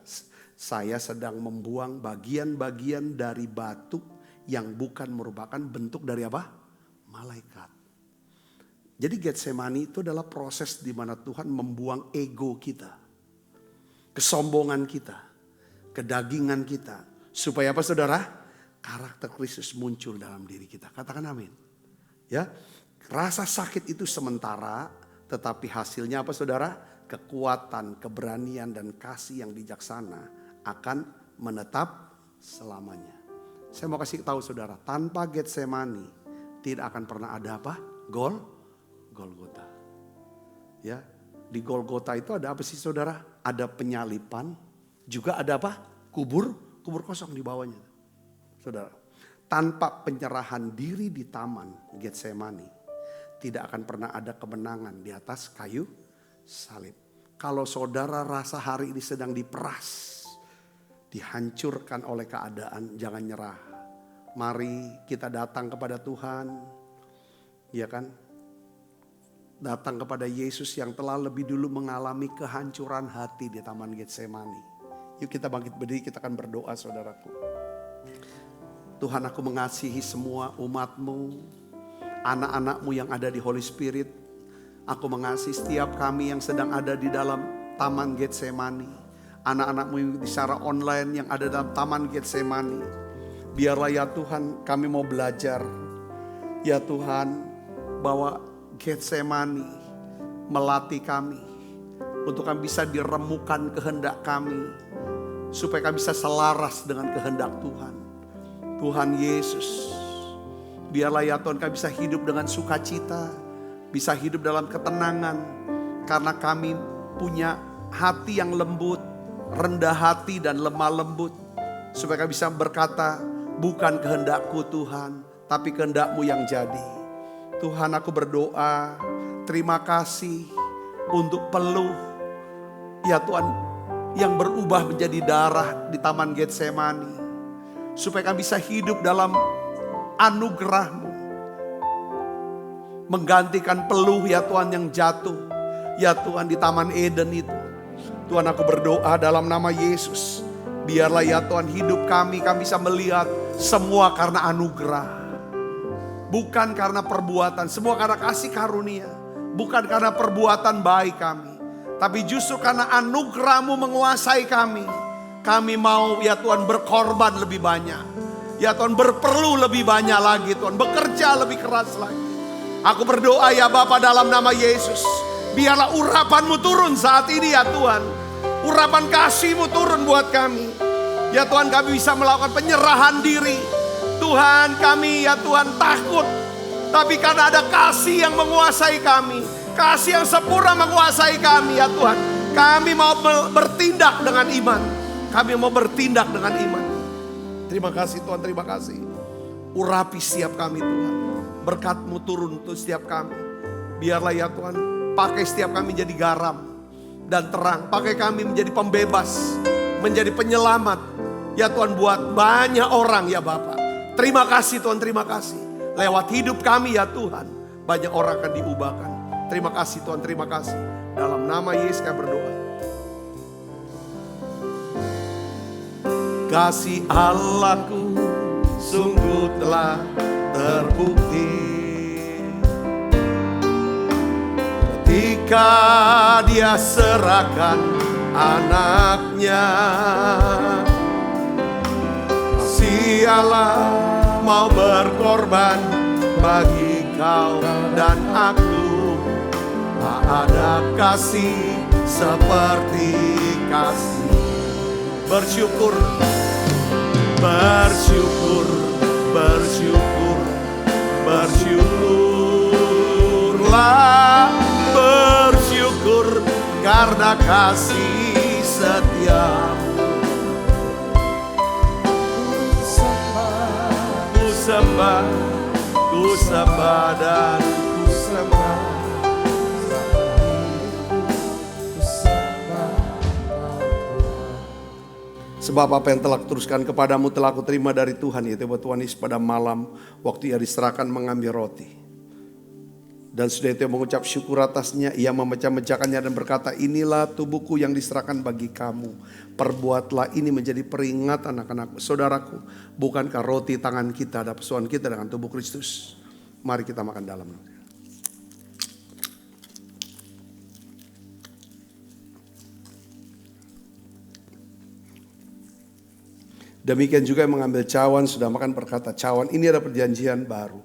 Saya sedang membuang bagian-bagian dari batu yang bukan merupakan bentuk dari apa? Malaikat. Jadi Getsemani itu adalah proses di mana Tuhan membuang ego kita. Kesombongan kita. Kedagingan kita. Supaya apa saudara? Karakter Kristus muncul dalam diri kita. Katakan amin. Ya, rasa sakit itu sementara. Tetapi hasilnya apa saudara? Kekuatan, keberanian dan kasih yang bijaksana akan menetap selamanya. Saya mau kasih tahu saudara. Tanpa Getsemani tidak akan pernah ada apa? Golgota. Ya. Di Golgota itu ada apa sih saudara? Ada penyalipan, juga ada apa? Kubur kosong di bawahnya. Saudara, tanpa penyerahan diri di taman Getsemani, tidak akan pernah ada kemenangan di atas kayu salib. Kalau saudara rasa hari ini sedang diperas, dihancurkan oleh keadaan, jangan nyerah. Mari kita datang kepada Tuhan, ya kan? Datang kepada Yesus yang telah lebih dulu mengalami kehancuran hati di taman Getsemani. Yuk kita bangkit berdiri, kita akan berdoa saudaraku. Tuhan, aku mengasihi semua umat-Mu, anak-anak-Mu yang ada di Holy Spirit. Aku mengasihi setiap kami yang sedang ada di dalam taman Getsemani. Anak-anak-Mu secara online yang ada dalam taman Getsemani. Biarlah ya Tuhan, kami mau belajar. Ya Tuhan, bahwa Getsemani melatih kami untuk kami bisa diremukan kehendak kami, supaya kami bisa selaras dengan kehendak Tuhan. Tuhan Yesus, biarlah ya Tuhan kami bisa hidup dengan sukacita, bisa hidup dalam ketenangan, karena kami punya hati yang lembut, rendah hati dan lemah lembut, supaya kami bisa berkata, bukan kehendakku Tuhan, tapi kehendak-Mu yang jadi. Tuhan, aku berdoa, terima kasih untuk peluh, ya Tuhan, yang berubah menjadi darah di taman Getsemani. Supaya kami bisa hidup dalam anugerah-Mu. Menggantikan peluh ya Tuhan yang jatuh, ya Tuhan di taman Eden itu. Tuhan, aku berdoa dalam nama Yesus. Biarlah ya Tuhan hidup kami bisa melihat semua karena anugerah. Bukan karena perbuatan, semua karena kasih karunia. Bukan karena perbuatan baik kami, tapi justru karena anugerah-Mu menguasai kami. Kami mau ya Tuhan berkorban lebih banyak. Ya Tuhan berperlu lebih banyak lagi Tuhan. Bekerja lebih keras lagi. Aku berdoa ya Bapa dalam nama Yesus. Biarlah urapan-Mu turun saat ini ya Tuhan. Urapan kasih-Mu turun buat kami. Ya Tuhan, kami bisa melakukan penyerahan diri. Tuhan, kami ya Tuhan takut, tapi karena ada kasih yang menguasai kami, kasih yang sempurna menguasai kami ya Tuhan, kami mau bertindak dengan iman. Kami mau bertindak dengan iman. Terima kasih Tuhan, terima kasih. Urapi setiap kami Tuhan. Berkat-Mu turun untuk setiap kami. Biarlah ya Tuhan, pakai setiap kami jadi garam dan terang. Pakai kami menjadi pembebas, menjadi penyelamat. Ya Tuhan, buat banyak orang ya Bapak. Terima kasih Tuhan, terima kasih. Lewat hidup kami ya Tuhan, banyak orang akan diubahkan. Terima kasih Tuhan, terima kasih. Dalam nama Yesus kami berdoa. Kasih Allahku sungguh telah terbukti, ketika Dia serahkan anaknya. Kasih Allah mau berkorban bagi kau dan aku. Tak ada kasih seperti kasih. Bersyukur, bersyukur, bersyukur, bersyukurlah, bersyukur karena kasih setiamu. Ku sembah dan ku sembah. Sebab apa yang telah kuteruskan kepadamu telah kuterima dari Tuhan, yaitu bahwa Tuhan Yesus pada malam waktu Ia diserahkan mengambil roti. Dan sudah itu mengucap syukur atasnya, Ia memecah-mecahkannya dan berkata, inilah tubuhku yang diserahkan bagi kamu. Perbuatlah ini menjadi peringatan anak-anakku. Saudaraku, bukankah roti tangan kita ada persoalan kita dengan tubuh Kristus? Mari kita makan dalam. Demikian juga yang mengambil cawan sudah makan berkata, cawan ini adalah perjanjian baru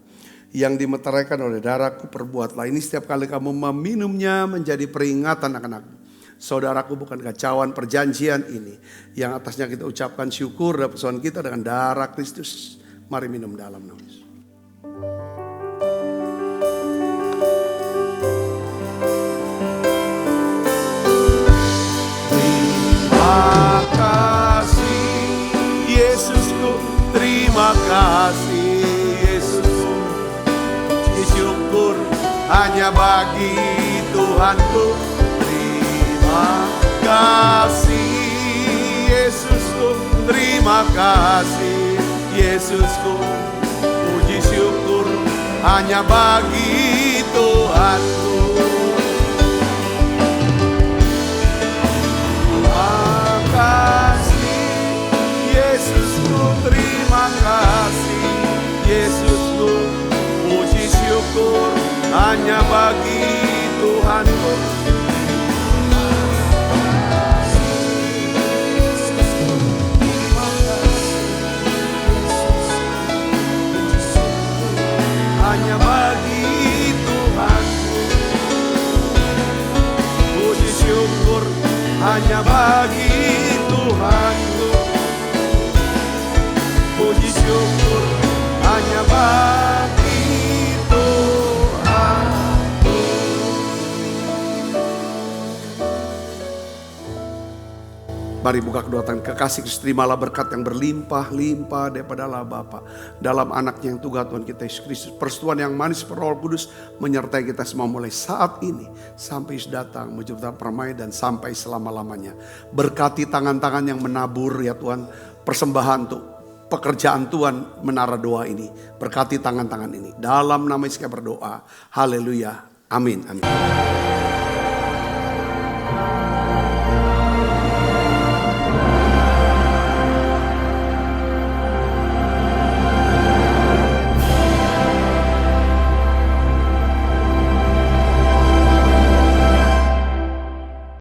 yang dimeteraikan oleh darahku, perbuatlah ini setiap kali kamu meminumnya menjadi peringatan anak-anakku. Saudaraku, bukankah cawan perjanjian ini yang atasnya kita ucapkan syukur dan persoalan kita dengan darah Kristus. Mari minum dalam nama Yesus. hanya bagi Tuhanku. Terima kasih Yesusku, terima kasih Yesusku. Puji syukur hanya bagi Tuhanku. Terima kasih Yesusku, terima kasih Yesusku. Puji syukur hanya bagi Tuhanku. Hanya bagi Tuhanku. Puji syukur hanya bagi Tuhanku. Puji syukur hanya bagi Tuhanku. Mari buka kedua tangan. Kekasih Kristus, terimalah berkat yang berlimpah-limpah daripada Allah Bapa dalam anaknya yang tunggal Tuhan kita Yesus Kristus. Persekutuan yang manis Roh Kudus menyertai kita semua mulai saat ini sampai datang menyertai permai dan sampai selama-lamanya. Berkati tangan-tangan yang menabur ya Tuhan, persembahan untuk pekerjaan Tuhan menara doa ini. Berkati tangan-tangan ini. Dalam nama Yesus kita berdoa. Haleluya. Amin. Amin.